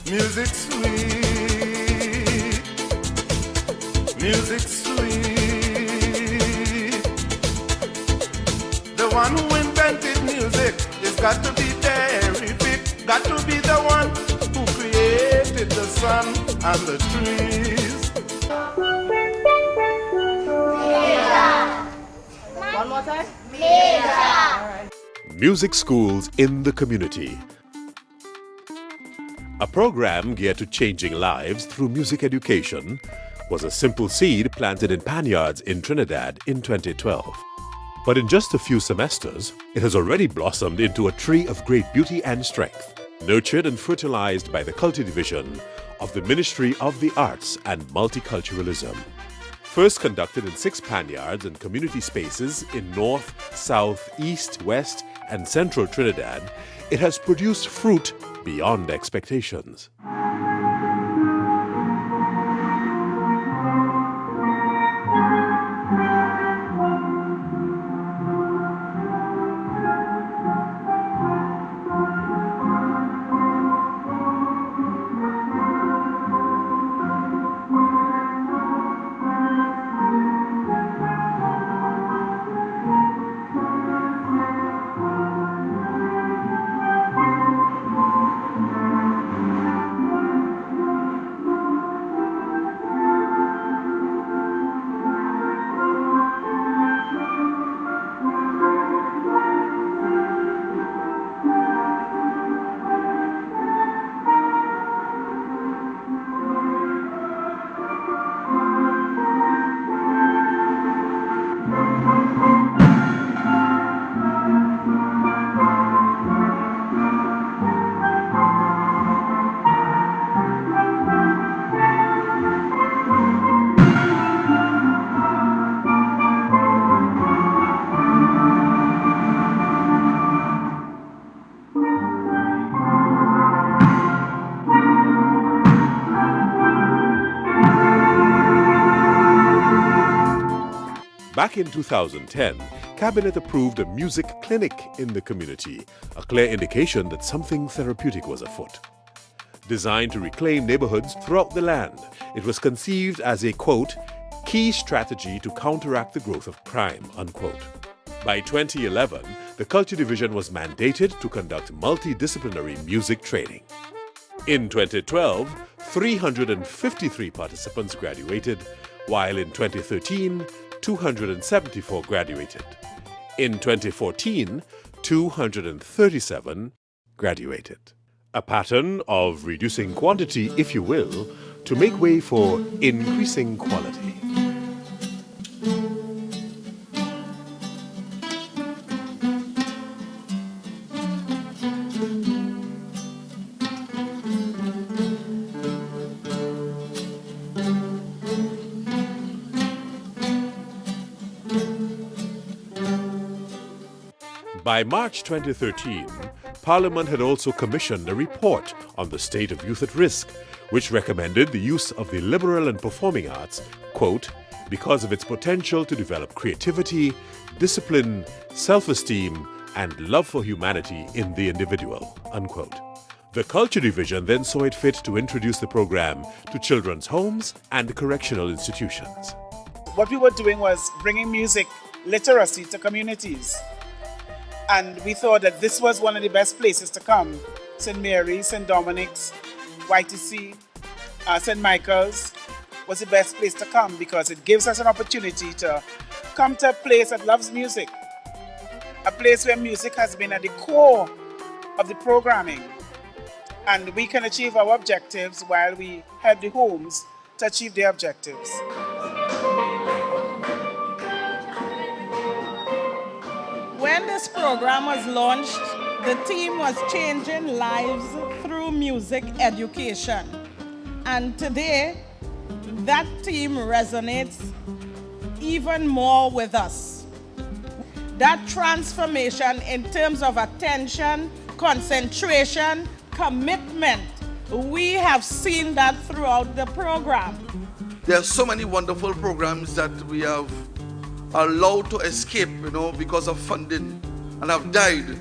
Music sweet, music sweet. The one who invented music has got to be terrific. Got to be the one who created the sun and the trees. One more time. Music schools in the community. A program geared to changing lives through music education was a simple seed planted in Panyards in Trinidad in 2012. But in just a few semesters, it has already blossomed into a tree of great beauty and strength, nurtured and fertilized by the Culture Division of the Ministry of the Arts and Multiculturalism. First conducted in 6 Panyards and community spaces in North, South, East, West, and Central Trinidad, it has produced fruit beyond expectations. Back in 2010, Cabinet approved a music clinic in the community, a clear indication that something therapeutic was afoot. Designed to reclaim neighborhoods throughout the land, it was conceived as a, quote, key strategy to counteract the growth of crime, unquote. By 2011, the Culture Division was mandated to conduct multidisciplinary music training. In 2012, 353 participants graduated, while in 2013, 274 graduated. In 2014, 237 graduated. A pattern of reducing quantity, if you will, to make way for increasing quality. By March 2013, Parliament had also commissioned a report on the state of youth at risk, which recommended the use of the liberal and performing arts, quote, because of its potential to develop creativity, discipline, self-esteem, and love for humanity in the individual, unquote. The Culture Division then saw it fit to introduce the program to children's homes and correctional institutions. What we were doing was bringing music literacy to communities. And we thought that this was one of the best places to come. St. Mary's, St. Dominic's, YTC, St. Michael's was the best place to come because it gives us an opportunity to come to a place that loves music. A place where music has been at the core of the programming. And we can achieve our objectives while we help the homes to achieve their objectives. When this program was launched, the theme was changing lives through music education. And today, that theme resonates even more with us. That transformation in terms of attention, concentration, commitment, we have seen that throughout the program. There are so many wonderful programs that we have allowed to escape, because of funding and have died.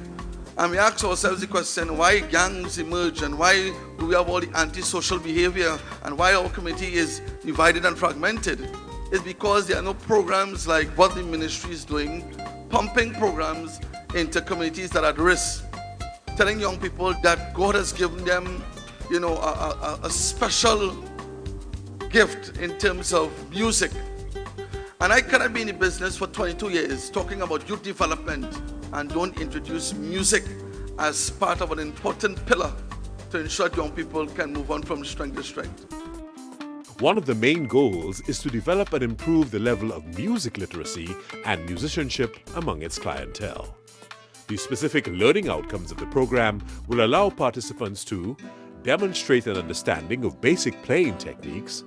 And we ask ourselves the question, why gangs emerge and why do we have all the antisocial behavior and why our community is divided and fragmented? It's because there are no programs like what the ministry is doing, pumping programs into communities that are at risk, telling young people that God has given them, a special gift in terms of music. And I cannot be in the business for 22 years talking about youth development and don't introduce music as part of an important pillar to ensure young people can move on from strength to strength. One of the main goals is to develop and improve the level of music literacy and musicianship among its clientele. The specific learning outcomes of the program will allow participants to demonstrate an understanding of basic playing techniques,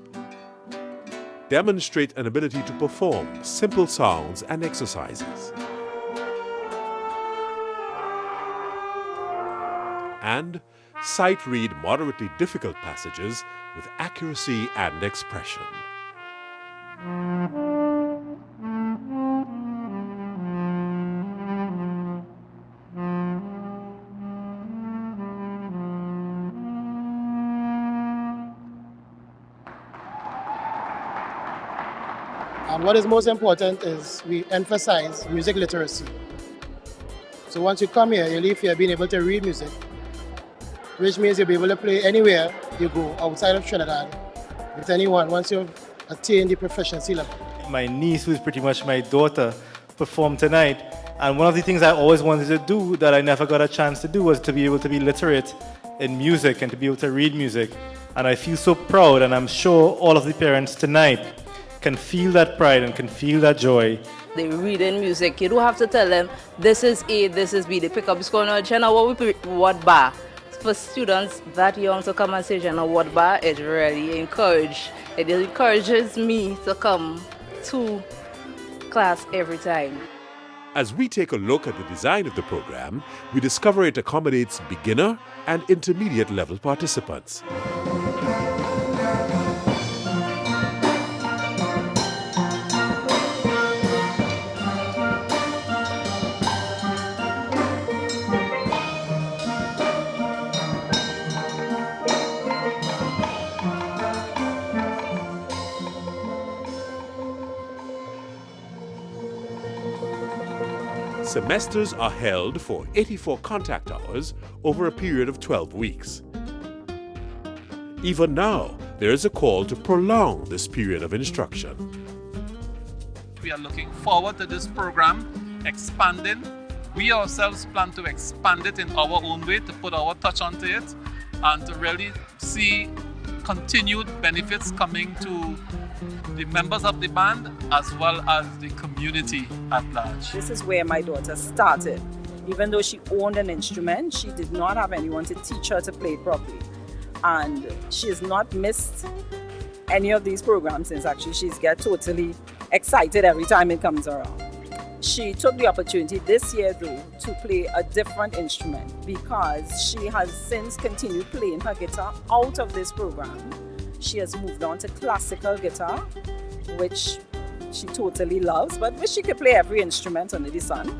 demonstrate an ability to perform simple sounds and exercises, and sight read moderately difficult passages with accuracy and expression. And what is most important is we emphasize music literacy. So once you come here, you leave here being able to read music, which means you'll be able to play anywhere you go outside of Trinidad with anyone once you've attained the proficiency level. My niece, who's pretty much my daughter, performed tonight. And one of the things I always wanted to do that I never got a chance to do was to be able to be literate in music and to be able to read music. And I feel so proud, and I'm sure all of the parents tonight can feel that pride and can feel that joy. They read in music. You don't have to tell them, this is A, this is B. They pick up the score, no, Jenna, what bar? For students that young to come and say, Jenna, what bar? It really encourages me to come to class every time. As we take a look at the design of the program, we discover it accommodates beginner and intermediate level participants. Semesters are held for 84 contact hours over a period of 12 weeks. Even now, there is a call to prolong this period of instruction. We are looking forward to this program expanding. We ourselves plan to expand it in our own way, to put our touch onto it, and to really see continued benefits coming to the members of the band as well as the community at large. This is where my daughter started. Even though she owned an instrument, she did not have anyone to teach her to play it properly. And she has not missed any of these programs since actually she's get totally excited every time it comes around. She took the opportunity this year though to play a different instrument because she has since continued playing her guitar out of this program. She has moved on to classical guitar, which she totally loves, but wish she could play every instrument under the sun,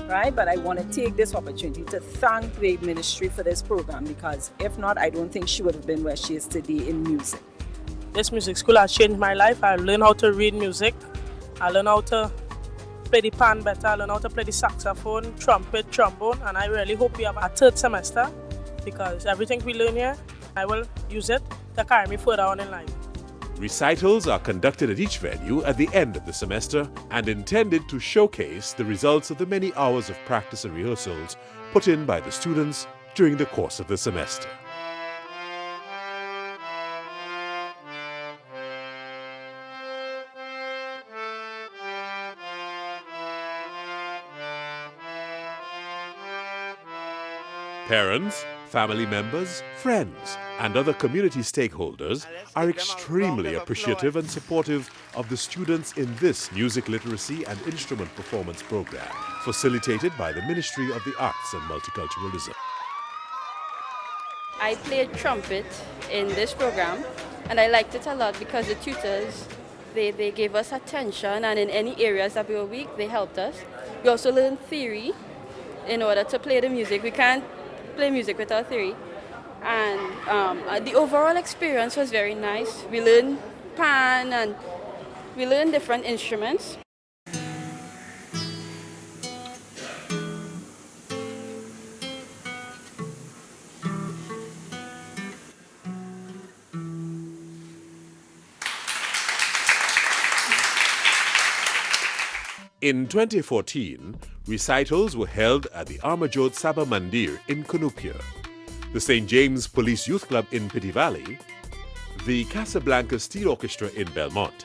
right? But I want to take this opportunity to thank the ministry for this program because if not, I don't think she would have been where she is today in music. This music school has changed my life. I learned how to read music. I learned how to play the pan better. I learned how to play the saxophone, trumpet, trombone, and I really hope we have a third semester because everything we learn here, I will use it to carry me further on in life. Recitals are conducted at each venue at the end of the semester and intended to showcase the results of the many hours of practice and rehearsals put in by the students during the course of the semester. Parents, family members, friends, and other community stakeholders are extremely appreciative and supportive of the students in this music literacy and instrument performance program, facilitated by the Ministry of the Arts and Multiculturalism. I played trumpet in this program, and I liked it a lot because the tutors, they gave us attention, and in any areas that we were weak, they helped us. We also learned theory in order to play the music. We can't play music without theory. And the overall experience was very nice. We learned pan and we learned different instruments. In 2014, recitals were held at the Armajot Sabha Mandir in Cunupia, the St. James Police Youth Club in Pity Valley, the Casablanca Steel Orchestra in Belmont,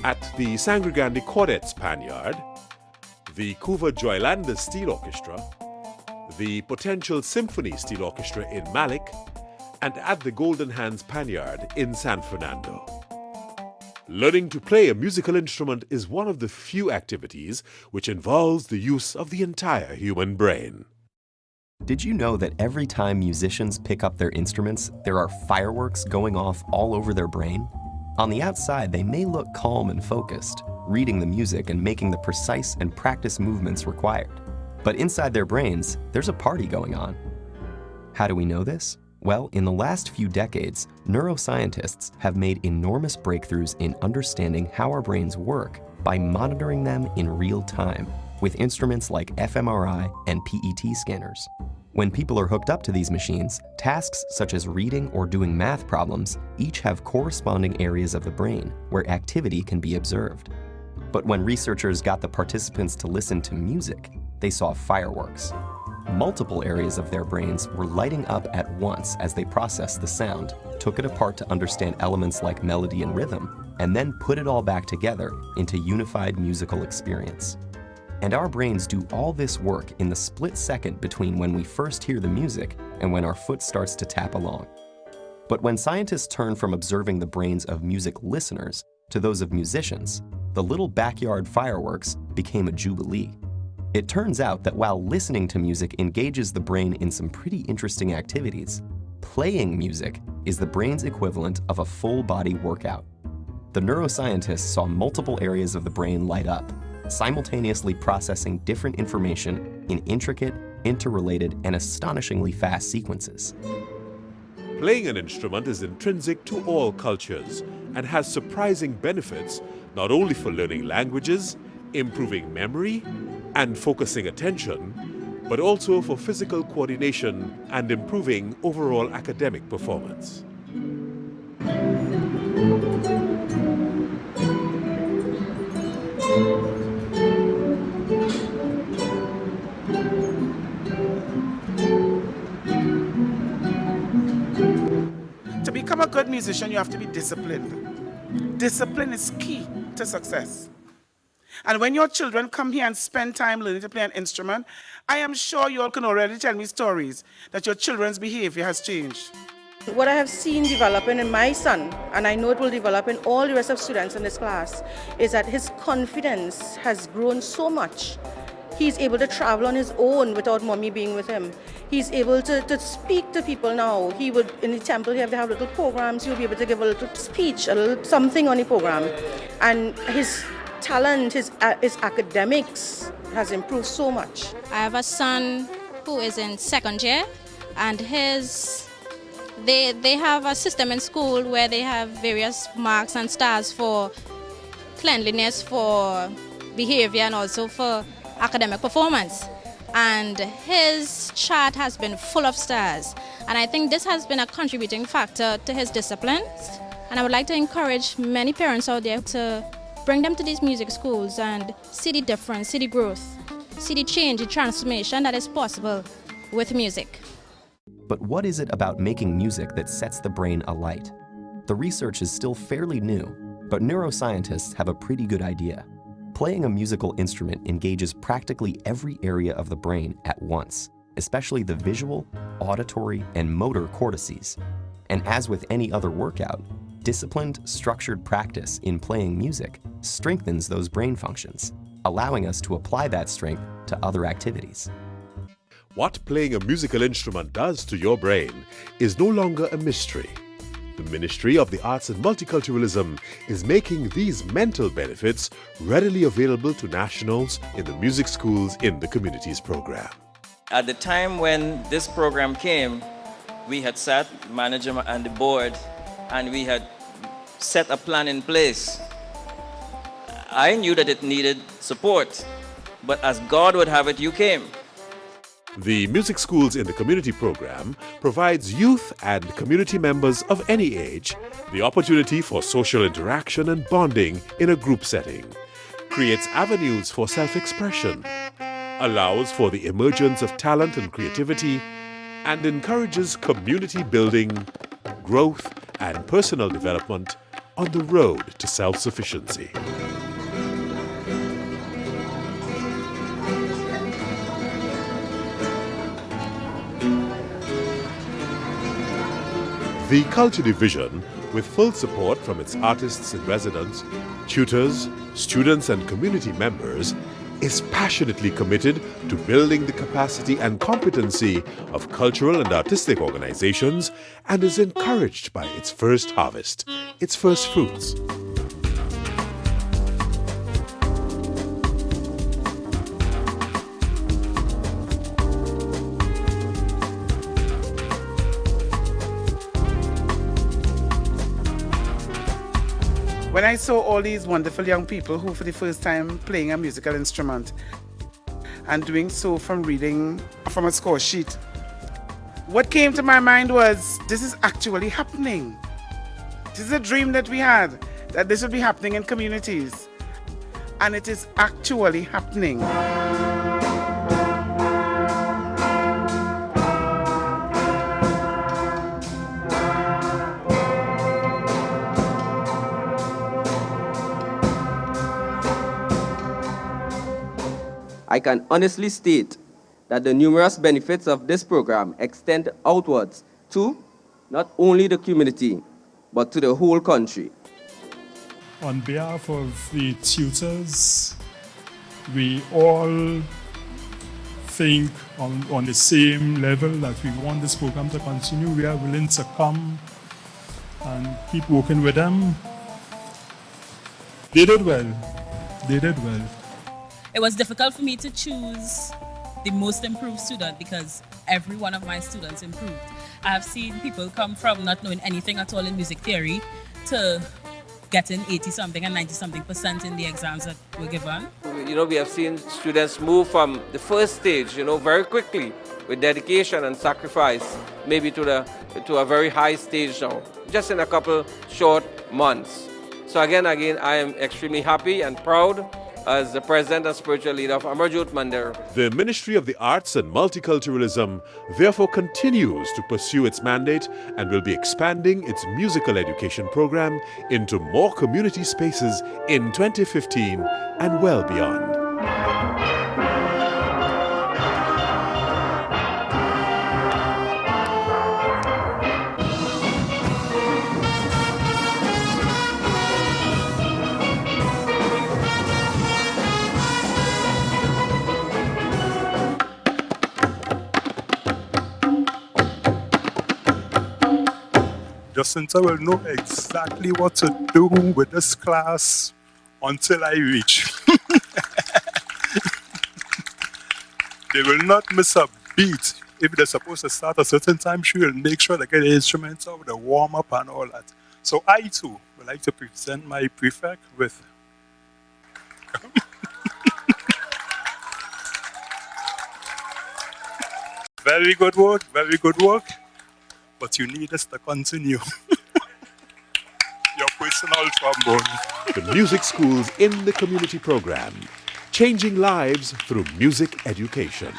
at the Sangregandi Chordettes Panyard, the Cuva Joylanda Steel Orchestra, the Potential Symphony Steel Orchestra in Malik, and at the Golden Hands Panyard in San Fernando. Learning to play a musical instrument is one of the few activities which involves the use of the entire human brain. Did you know that every time musicians pick up their instruments, there are fireworks going off all over their brain? On the outside, they may look calm and focused, reading the music and making the precise and practiced movements required. But inside their brains, there's a party going on. How do we know this? Well, in the last few decades, neuroscientists have made enormous breakthroughs in understanding how our brains work by monitoring them in real time with instruments like fMRI and PET scanners. When people are hooked up to these machines, tasks such as reading or doing math problems each have corresponding areas of the brain where activity can be observed. But when researchers got the participants to listen to music, they saw fireworks. Multiple areas of their brains were lighting up at once as they processed the sound, took it apart to understand elements like melody and rhythm, and then put it all back together into unified musical experience. And our brains do all this work in the split second between when we first hear the music and when our foot starts to tap along. But when scientists turn from observing the brains of music listeners to those of musicians, the little backyard fireworks became a jubilee. It turns out that while listening to music engages the brain in some pretty interesting activities, playing music is the brain's equivalent of a full-body workout. The neuroscientists saw multiple areas of the brain light up, simultaneously processing different information in intricate, interrelated, and astonishingly fast sequences. Playing an instrument is intrinsic to all cultures and has surprising benefits not only for learning languages, improving memory, and focusing attention, but also for physical coordination and improving overall academic performance. To become a good musician, you have to be disciplined. Discipline is key to success. And when your children come here and spend time learning to play an instrument, I am sure you all can already tell me stories that your children's behavior has changed. What I have seen developing in my son, and I know it will develop in all the rest of students in this class, is that his confidence has grown so much. He's able to travel on his own without mommy being with him. He's able to speak to people now. He would, in the temple here, they have little programs, he'll be able to give a little speech, a little something on the program. And his talent, his academics has improved so much. I have a son who is in second year, and they have a system in school where they have various marks and stars for cleanliness, for behavior, and also for academic performance. And his chart has been full of stars. And I think this has been a contributing factor to his discipline. And I would like to encourage many parents out there to bring them to these music schools and see the difference, see the growth, see the change, the transformation that is possible with music. But what is it about making music that sets the brain alight? The research is still fairly new, but neuroscientists have a pretty good idea. Playing a musical instrument engages practically every area of the brain at once, especially the visual, auditory, and motor cortices. And as with any other workout, disciplined, structured practice in playing music strengthens those brain functions, allowing us to apply that strength to other activities. What playing a musical instrument does to your brain is no longer a mystery. The Ministry of the Arts and Multiculturalism is making these mental benefits readily available to nationals in the music schools in the Communities program. At the time when this program came, we had sat, management and the board, and we had set a plan in place. I knew that it needed support, but as God would have it, you came. The Music Schools in the Community program provides youth and community members of any age the opportunity for social interaction and bonding in a group setting, creates avenues for self-expression, allows for the emergence of talent and creativity, and encourages community building, growth, and personal development on the road to self-sufficiency. The Culture Division, with full support from its artists in residence, tutors, students and community members, is passionately committed to building the capacity and competency of cultural and artistic organizations and is encouraged by its first harvest, its first fruits. When I saw all these wonderful young people who for the first time playing a musical instrument and doing so from reading from a score sheet, what came to my mind was, this is actually happening. This is a dream that we had, that this would be happening in communities. And it is actually happening. I can honestly state that the numerous benefits of this program extend outwards to not only the community, but to the whole country. On behalf of the tutors, we all think on the same level that we want this program to continue. We are willing to come and keep working with them. They did well. They did well. It was difficult for me to choose the most improved student because every one of my students improved. I have seen people come from not knowing anything at all in music theory to getting 80-something and 90-something% in the exams that were given. You know, we have seen students move from the first stage, you know, very quickly with dedication and sacrifice, maybe to a very high stage now, just in a couple short months. So again, I am extremely happy and proud as the president and spiritual leader of Amarjot Mandir. The Ministry of the Arts and Multiculturalism therefore continues to pursue its mandate and will be expanding its musical education program into more community spaces in 2015 and well beyond. Jacinta will know exactly what to do with this class until I reach. They will not miss a beat. If they're supposed to start a certain time, she will make sure they get the instruments out, the warm up and all that. So I too would like to present my prefect with very good work, very good work. But you need us to continue. Your personal trombone. The Music Schools in the Community program, changing lives through music education.